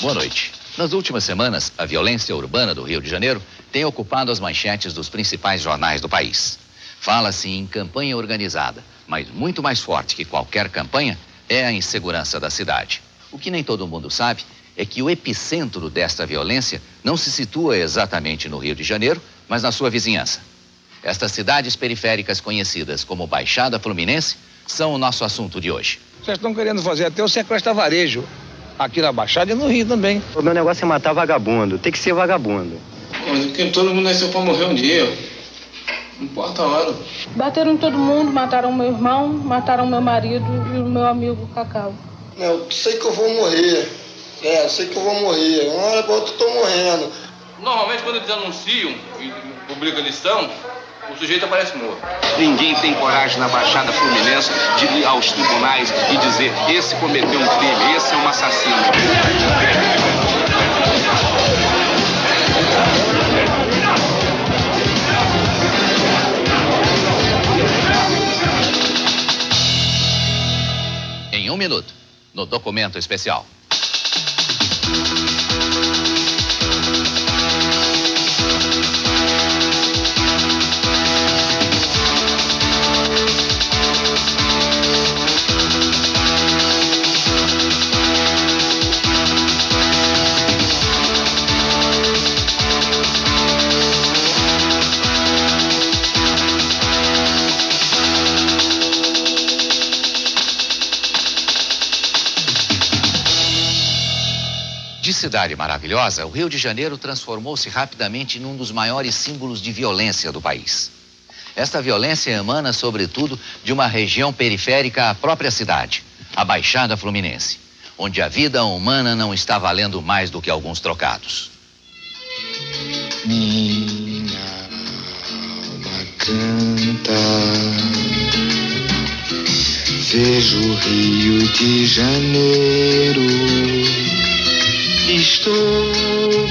boa noite. Nas últimas semanas, a violência urbana do Rio de Janeiro tem ocupado as manchetes dos principais jornais do país. Fala-se em campanha organizada, mas muito mais forte que qualquer campanha é a insegurança da cidade. O que nem todo mundo sabe é que o epicentro desta violência não se situa exatamente no Rio de Janeiro, mas na sua vizinhança. Estas cidades periféricas conhecidas como Baixada Fluminense são o nosso assunto de hoje. Vocês estão querendo fazer até o sequestro a varejo, aqui na Baixada e no Rio também. O meu negócio é matar vagabundo, tem que ser vagabundo. Mas porque todo mundo nasceu pra morrer um dia, não importa a hora. Bateram em todo mundo, mataram meu irmão, mataram meu marido e o meu amigo Cacau. Eu sei que eu vou morrer, eu sei que eu vou morrer, uma hora pra outra eu tô morrendo. Normalmente quando eles anunciam e publicam a listão, o sujeito aparece morto. Ninguém tem coragem na Baixada Fluminense de ir aos tribunais e dizer: esse cometeu um crime, esse é um assassino. Em 1 minuto, no documento especial. De cidade maravilhosa, o Rio de Janeiro transformou-se rapidamente num dos maiores símbolos de violência do país. Esta violência emana, sobretudo, de uma região periférica à própria cidade, a Baixada Fluminense, onde a vida humana não está valendo mais do que alguns trocados. Minha alma canta, vejo o Rio de Janeiro. Estou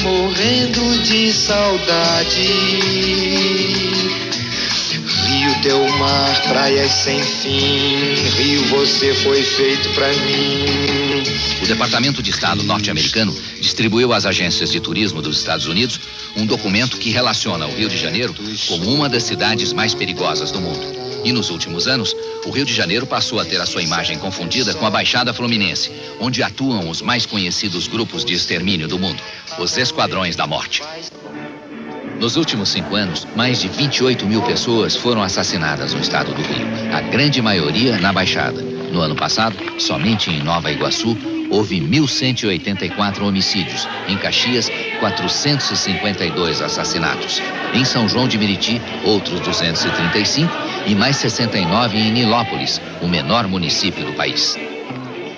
morrendo de saudade. Rio, teu mar, praias sem fim. Rio, você foi feito pra mim. O Departamento de Estado norte-americano distribuiu às agências de turismo dos Estados Unidos um documento que relaciona o Rio de Janeiro como uma das cidades mais perigosas do mundo. E nos últimos anos, o Rio de Janeiro passou a ter a sua imagem confundida com a Baixada Fluminense, onde atuam os mais conhecidos grupos de extermínio do mundo, os Esquadrões da Morte. Nos últimos 5 anos, mais de 28 mil pessoas foram assassinadas no estado do Rio, a grande maioria na Baixada. No ano passado, somente em Nova Iguaçu, houve 1.184 homicídios. Em Caxias, 452 assassinatos. Em São João de Meriti, outros 235 e mais 69 em Nilópolis, o menor município do país.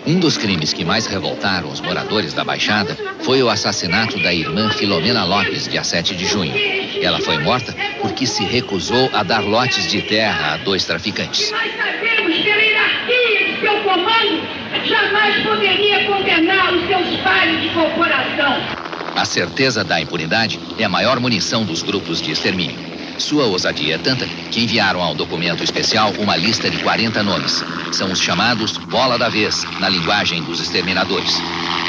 Um dos crimes que mais revoltaram os moradores da Baixada foi o assassinato da irmã Filomena Lopes, dia 7 de junho. Ela foi morta porque se recusou a dar lotes de terra a 2 traficantes. Nós sabemos pela hierarquia de seu comando, jamais poderia condenar os seus pares de corporação. A certeza da impunidade é a maior munição dos grupos de extermínio. Sua ousadia é tanta que enviaram ao documento especial uma lista de 40 nomes. São os chamados bola da vez, na linguagem dos exterminadores.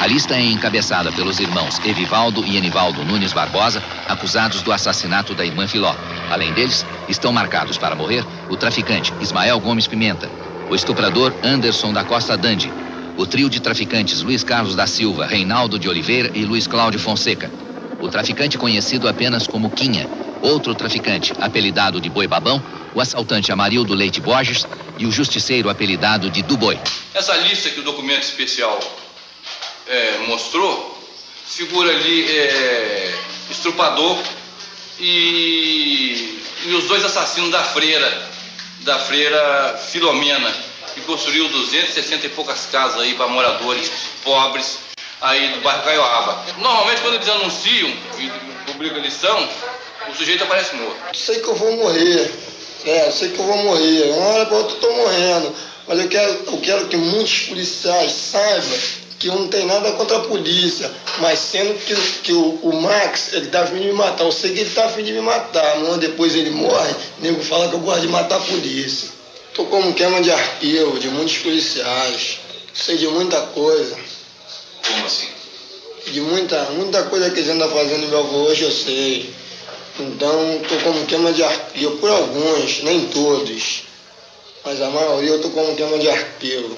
A lista é encabeçada pelos irmãos Evivaldo e Enivaldo Nunes Barbosa, acusados do assassinato da irmã Filó. Além deles, estão marcados para morrer o traficante Ismael Gomes Pimenta, o estuprador Anderson da Costa Dandi, o trio de traficantes Luiz Carlos da Silva, Reinaldo de Oliveira e Luiz Cláudio Fonseca, o traficante conhecido apenas como Quinha, outro traficante apelidado de Boi Babão, o assaltante Amarildo Leite Borges e o justiceiro apelidado de Duboi. Essa lista que o documento especial mostrou, figura ali estrupador e os 2 assassinos da freira Filomena, que construiu 260 e poucas casas aí para moradores pobres aí do bairro Caioaba. Normalmente quando eles anunciam e publicam a lição, o sujeito aparece morto. Sei que eu vou morrer, eu sei que eu vou morrer, uma hora pra outra eu tô morrendo, mas eu quero que muitos policiais saibam que eu não tenho nada contra a polícia, mas sendo que o Max, ele tá a fim de me matar, eu sei que ele tá a fim de me matar, um ano depois ele morre, o nego fala que eu gosto de matar a polícia. Tô como queima de arquivo, de muitos policiais, sei de muita coisa. Como assim? De muita coisa que eles andam fazendo em Belfort Roxo eu sei. Então, estou como queima de arqueiro, por alguns, nem todos. Mas a maioria eu estou como queima de arqueiro.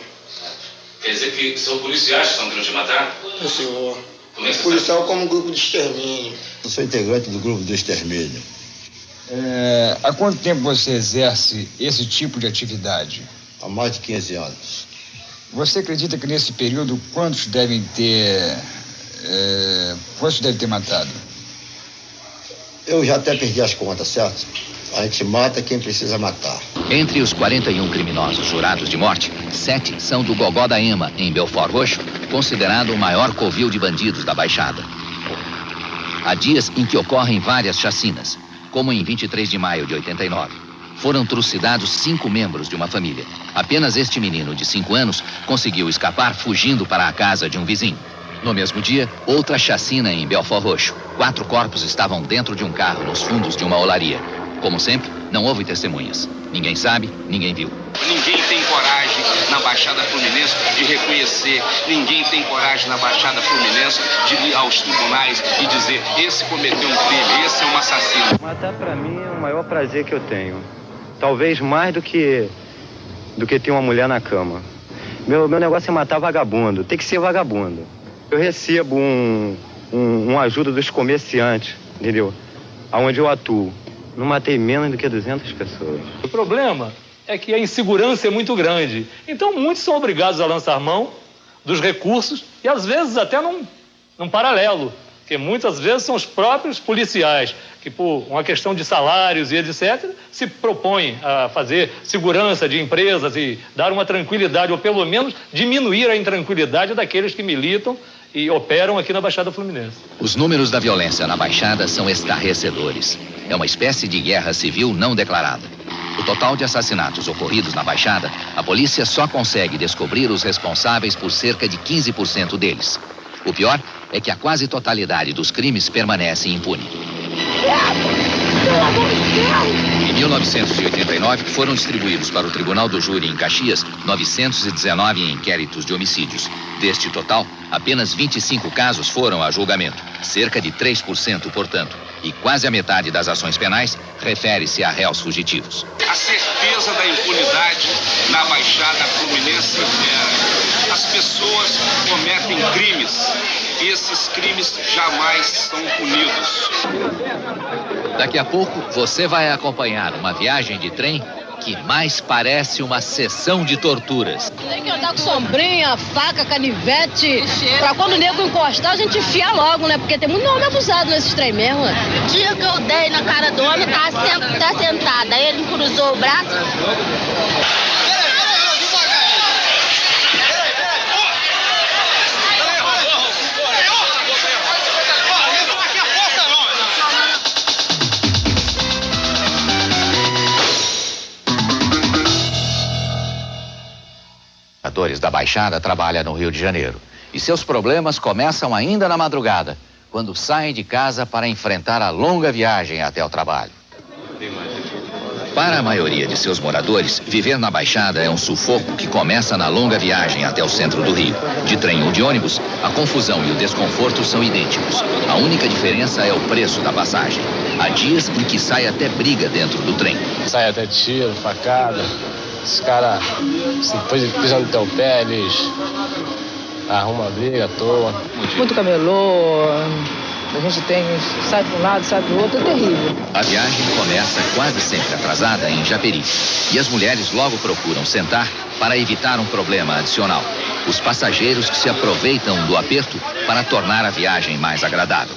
Quer dizer que são policiais que estão querendo te matar? Sim, senhor. Como é que policial como grupo de extermínio. Eu sou integrante do grupo de extermínio. Há quanto tempo você exerce esse tipo de atividade? Há mais de 15 anos. Você acredita que nesse período quantos devem ter matado? Eu já até perdi as contas, certo? A gente mata quem precisa matar. Entre os 41 criminosos jurados de morte, 7 são do Gogó da Ema, em Belfort Roxo, considerado o maior covil de bandidos da Baixada. Há dias em que ocorrem várias chacinas, como em 23 de maio de 89. Foram trucidados 5 membros de uma família. Apenas este menino de 5 anos conseguiu escapar fugindo para a casa de um vizinho. No mesmo dia, outra chacina em Belfort Roxo. 4 corpos estavam dentro de um carro nos fundos de uma olaria. Como sempre, não houve testemunhas. Ninguém sabe, ninguém viu. Ninguém tem coragem na Baixada Fluminense de reconhecer, ninguém tem coragem na Baixada Fluminense de ir aos tribunais e dizer: esse cometeu um crime, esse é um assassino. Matar pra mim é o maior prazer que eu tenho. Talvez mais do que ter uma mulher na cama. Meu negócio é matar vagabundo, tem que ser vagabundo. Eu recebo uma ajuda dos comerciantes, entendeu? Aonde eu atuo. Não matei menos do que 200 pessoas. O problema é que a insegurança é muito grande. Então, muitos são obrigados a lançar mão dos recursos e, às vezes, até num paralelo. Porque muitas vezes são os próprios policiais que, por uma questão de salários e etc., se propõem a fazer segurança de empresas e dar uma tranquilidade, ou pelo menos diminuir a intranquilidade daqueles que militam e operam aqui na Baixada Fluminense. Os números da violência na Baixada são estarrecedores. É uma espécie de guerra civil não declarada. O total de assassinatos ocorridos na Baixada, a polícia só consegue descobrir os responsáveis por cerca de 15% deles. O pior é que a quase totalidade dos crimes permanece impune. Em 1989, foram distribuídos para o Tribunal do Júri em Caxias 919 inquéritos de homicídios. Deste total, apenas 25 casos foram a julgamento, cerca de 3%, portanto. E quase a metade das ações penais refere-se a réus fugitivos. A certeza da impunidade na Baixada Fluminense impera. As pessoas cometem crimes e esses crimes jamais são punidos. Daqui a pouco, você vai acompanhar uma viagem de trem que mais parece uma sessão de torturas. Tem que andar com sombrinha, faca, canivete, pra quando o nego encostar, a gente enfia logo, né? Porque tem muito homem abusado nesses trem mesmo, né? O dia que eu dei na cara do homem, tá sentada, aí ele cruzou o braço. Da Baixada trabalha no Rio de Janeiro. E seus problemas começam ainda na madrugada, quando saem de casa para enfrentar a longa viagem até o trabalho. Para a maioria de seus moradores, viver na Baixada é um sufoco que começa na longa viagem até o centro do Rio. De trem ou de ônibus, a confusão e o desconforto são idênticos. A única diferença é o preço da passagem. Há dias em que sai até briga dentro do trem. Sai até tiro, facada. Os caras, depois pisam no teu pé, eles arrumam a briga à toa. Muito camelô, a gente sai para um lado, sai para o outro, é terrível. A viagem começa quase sempre atrasada em Japeri. E as mulheres logo procuram sentar para evitar um problema adicional. Os passageiros que se aproveitam do aperto para tornar a viagem mais agradável.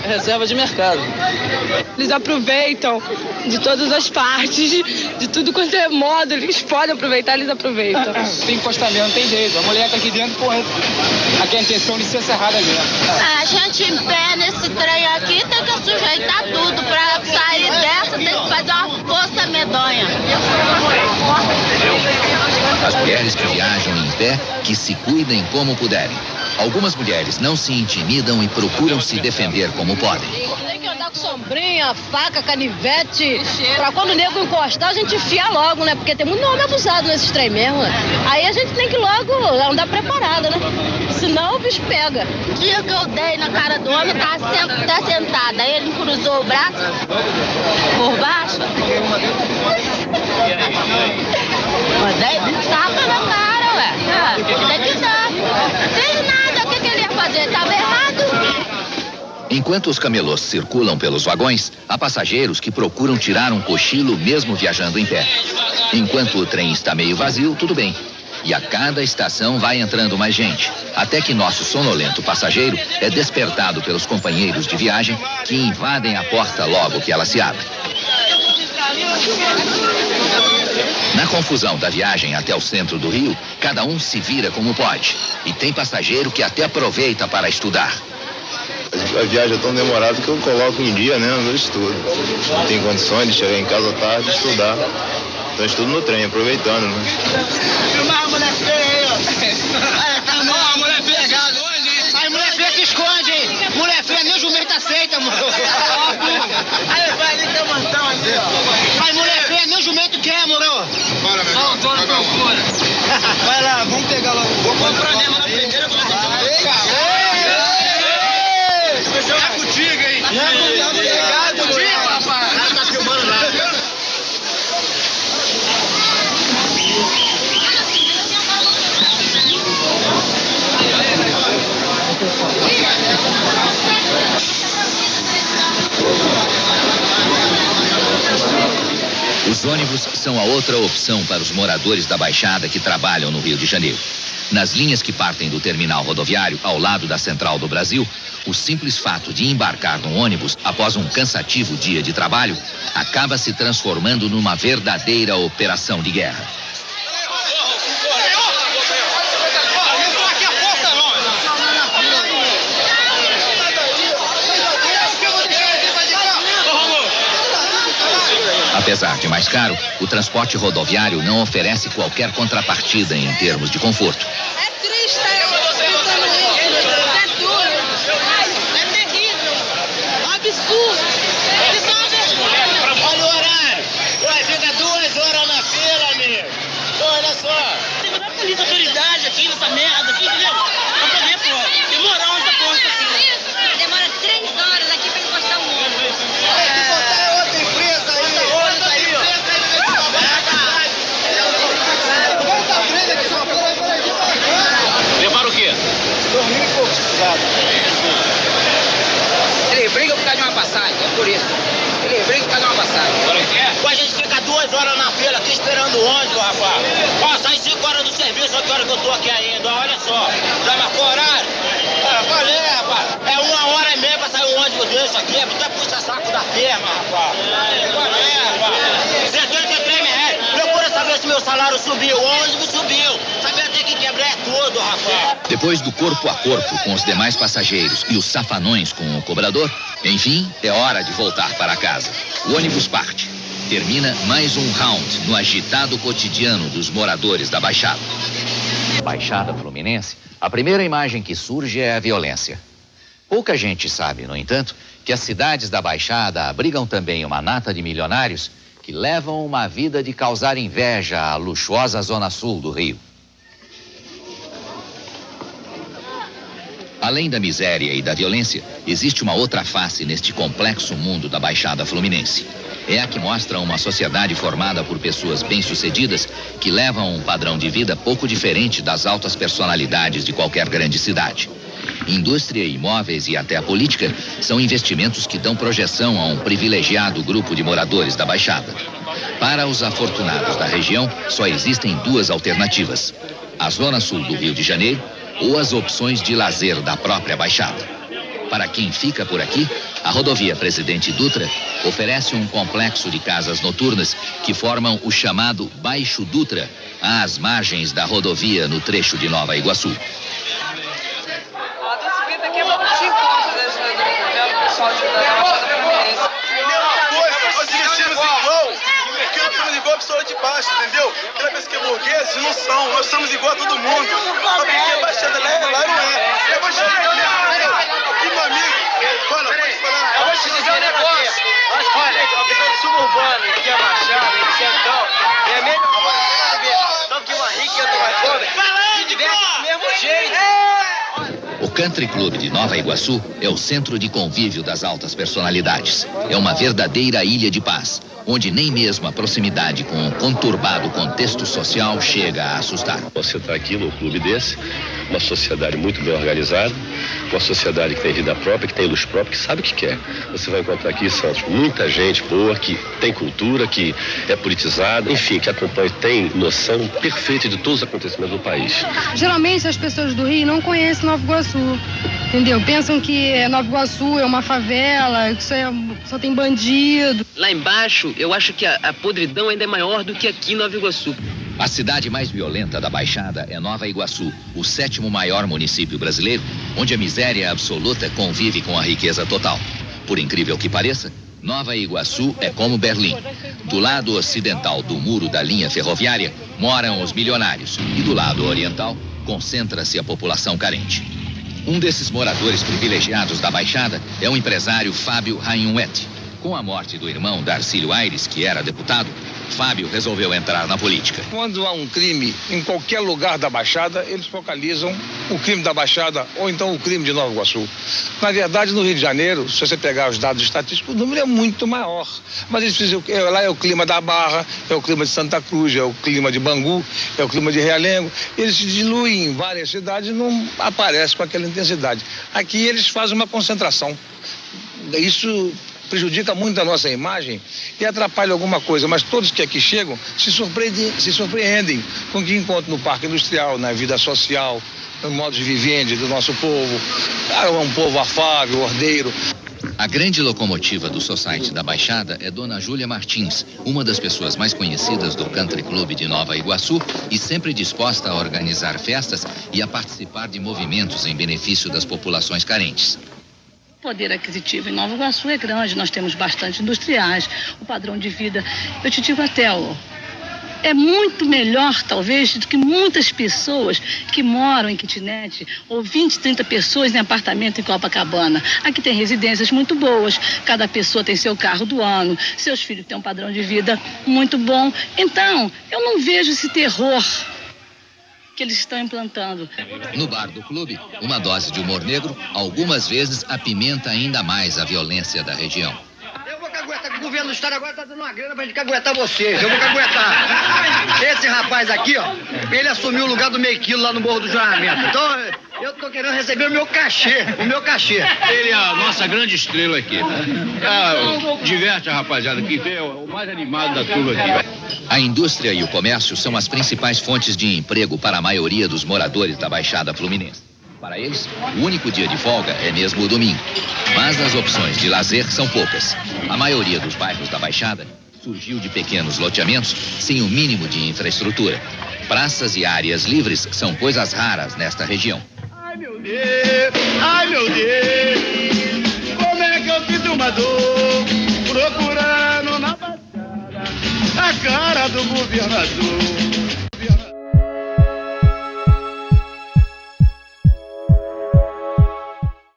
Reserva de mercado. Eles aproveitam de todas as partes, de tudo quanto é modo, eles podem aproveitar, eles aproveitam. Tem encostamento, não tem jeito. A mulher tá aqui dentro, porra, aqui a intenção de ser cerrada mesmo. A gente em pé nesse trem aqui tem que sujeitar tudo. Pra sair dessa tem que fazer uma força medonha. As mulheres que viajam em pé, que se cuidem como puderem. Algumas mulheres não se intimidam e procuram se defender como podem. Tem que andar com Sombrinha, faca, canivete. Pra quando o nego encostar, a gente enfia logo, né? Porque tem muito homem abusado nesses trem mesmo, né? Aí a gente tem que logo andar preparada, né? Senão o bicho pega. O dia que eu dei na cara do homem, tá sentada. Aí ele cruzou o braço por baixo. Mas aí tapa na cara, ué. Tem que dar. Fez nada, o que ele ia fazer? Tava errado. Enquanto os camelôs circulam pelos vagões, há passageiros que procuram tirar um cochilo mesmo viajando em pé. Enquanto o trem está meio vazio, tudo bem. E a cada estação vai entrando mais gente, até que nosso sonolento passageiro é despertado pelos companheiros de viagem que invadem a porta logo que ela se abre. Na confusão da viagem até o centro do Rio, cada um se vira como pode. E tem passageiro que até aproveita para estudar. A viagem é tão demorada que eu coloco em dia, né, no estudo. Não tenho condições de chegar em casa à tarde e estudar. Então estudo no trem, aproveitando, né? Filmar a mulher feia aí, ó. A mulher feia pegada hoje, hein? Aí mulher feia se esconde, hein? Mulher feia nem jumento aceita, mano. Aí vai ali, tem um montão ali, ó. Mas mulher feia nem jumento quer, moro. Bora, meu irmão. Vai lá, vamos pegar lá. Vou comprar mesmo na primeira. É contigo, hein? É contigo, rapaz. Tá filmando lá. Os ônibus são a outra opção para os moradores da Baixada que trabalham no Rio de Janeiro. Nas linhas que partem do terminal rodoviário ao lado da Central do Brasil, o simples fato de embarcar num ônibus após um cansativo dia de trabalho acaba se transformando numa verdadeira operação de guerra. Apesar de mais caro, o transporte rodoviário não oferece qualquer contrapartida em termos de conforto. É triste, é duro, é terrível, absurdo. Isso é uma vergonha. Olha o horário. Ué, fica 2 horas na fila, amigo. Olha só. Tem que dar polícia, autoridade aqui nessa merda aqui, entendeu? Pra poder, pô, tem moral essa porra aqui. Demora 3 horas aqui pra encostar um ônibus. Tem que botar outra empresa aí. Levaram o quê? Dormindo um pouco, Ele briga por causa de uma passagem, é por isso. Ele briga por causa de uma passagem. Pô, a gente fica 2 horas na fila aqui esperando o ônibus, rapaz. Ó, sai 5 horas do serviço, olha que hora que eu tô aqui ainda, olha só. Já marcou horário? Falei, rapaz. É 1h30 pra sair um ônibus desse aqui, é muito puxa-saco da firma, rapaz. Rapaz. 73 reais. Procura saber se meu salário subiu, o ônibus subiu. Saber até que quebrar é tudo, rapaz. Depois do corpo a corpo com os demais passageiros e os safanões com o cobrador, enfim, é hora de voltar para casa. O ônibus parte. Termina mais um round no agitado cotidiano dos moradores da Baixada. Baixada Fluminense, a primeira imagem que surge é a violência. Pouca gente sabe, no entanto, que as cidades da Baixada abrigam também uma nata de milionários que levam uma vida de causar inveja à luxuosa zona sul do Rio. Além da miséria e da violência, existe uma outra face neste complexo mundo da Baixada Fluminense. É a que mostra uma sociedade formada por pessoas bem-sucedidas que levam um padrão de vida pouco diferente das altas personalidades de qualquer grande cidade. Indústria, imóveis e até a política são investimentos que dão projeção a um privilegiado grupo de moradores da Baixada. Para os afortunados da região, só existem 2 alternativas: a zona sul do Rio de Janeiro ou as opções de lazer da própria Baixada. Para quem fica por aqui, a rodovia Presidente Dutra oferece um complexo de casas noturnas que formam o chamado Baixo Dutra, às margens da rodovia no trecho de Nova Iguaçu. Ó, tô subindo aqui, vamos se encontrar do pessoal da Baixada Fluminense. Nós investimos igual, porque nós somos igual a pessoa de baixo, entendeu? Aquela pessoa que é burguesa, não são, nós somos igual a todo mundo. Só porque a Baixada lá não é. É Baixada mesmo, entendeu? Aqui, meu amigo, Eu vou te dizer um negócio. Olha, a pessoa do suburbano, que é baixada, que central, é melhor. Tanto que uma rica e outra mais pobre, se diverte do mesmo jeito. O Country Club de Nova Iguaçu é o centro de convívio das altas personalidades. É uma verdadeira ilha de paz, onde nem mesmo a proximidade com o conturbado contexto social chega a assustar. Você está aqui num clube desse, uma sociedade muito bem organizada, uma sociedade que tem vida própria, que tem luz própria, que sabe o que quer. Você vai encontrar aqui, Santos, muita gente boa, que tem cultura, que é politizada, enfim, que acompanha, tem noção perfeita de todos os acontecimentos do país. Geralmente as pessoas do Rio não conhecem Nova Iguaçu, entendeu? Pensam que Nova Iguaçu é uma favela, que só tem bandido. Lá embaixo, eu acho que a podridão ainda é maior do que aqui em Nova Iguaçu. A cidade mais violenta da Baixada é Nova Iguaçu, o 7º maior município brasileiro, onde a miséria absoluta convive com a riqueza total. Por incrível que pareça, Nova Iguaçu é como Berlim. Do lado ocidental do muro da linha ferroviária moram os milionários e do lado oriental concentra-se a população carente. Um desses moradores privilegiados da Baixada é o empresário Fábio Rainhuet. Com a morte do irmão Darcílio Aires, que era deputado, Fábio resolveu entrar na política. Quando há um crime em qualquer lugar da Baixada, eles focalizam o crime da Baixada ou então o crime de Nova Iguaçu. Na verdade, no Rio de Janeiro, se você pegar os dados estatísticos, o número é muito maior. Mas eles dizem que lá é o clima da Barra, é o clima de Santa Cruz, é o clima de Bangu, é o clima de Realengo. Eles se diluem em várias cidades e não aparecem com aquela intensidade. Aqui eles fazem uma concentração. Isso prejudica muito a nossa imagem e atrapalha alguma coisa, mas todos que aqui chegam se surpreendem com o que encontram no parque industrial, na vida social, no modo de vivendi do nosso povo. É um povo afável, ordeiro. A grande locomotiva do Society da Baixada é Dona Júlia Martins, uma das pessoas mais conhecidas do Country Club de Nova Iguaçu e sempre disposta a organizar festas e a participar de movimentos em benefício das populações carentes. O poder aquisitivo em Nova Iguaçu é grande, nós temos bastante industriais, o padrão de vida, eu te digo até, é muito melhor, talvez, do que muitas pessoas que moram em kitnet, ou 20, 30 pessoas em apartamento em Copacabana. Aqui tem residências muito boas, cada pessoa tem seu carro do ano, seus filhos têm um padrão de vida muito bom. Então, eu não vejo esse terror que eles estão implantando. No bar do clube, uma dose de humor negro, algumas vezes apimenta ainda mais a violência da região. Eu vou caguetar, o governo do estado agora tá dando uma grana pra gente caguetar vocês, eu vou caguetar. Esse rapaz aqui, ele assumiu o lugar do meio quilo lá no Morro do Joramento. Então, eu tô querendo receber o meu cachê. Ele é a nossa grande estrela aqui. Diverte a rapaziada aqui, é o mais animado da turma aqui. A indústria e o comércio são as principais fontes de emprego para a maioria dos moradores da Baixada Fluminense. Para eles, o único dia de folga é mesmo o domingo. Mas as opções de lazer são poucas. A maioria dos bairros da Baixada surgiu de pequenos loteamentos sem o mínimo de infraestrutura. Praças e áreas livres são coisas raras nesta região. Ai, meu Deus, como é que eu sinto uma dor procurando na Baixada a cara do governador.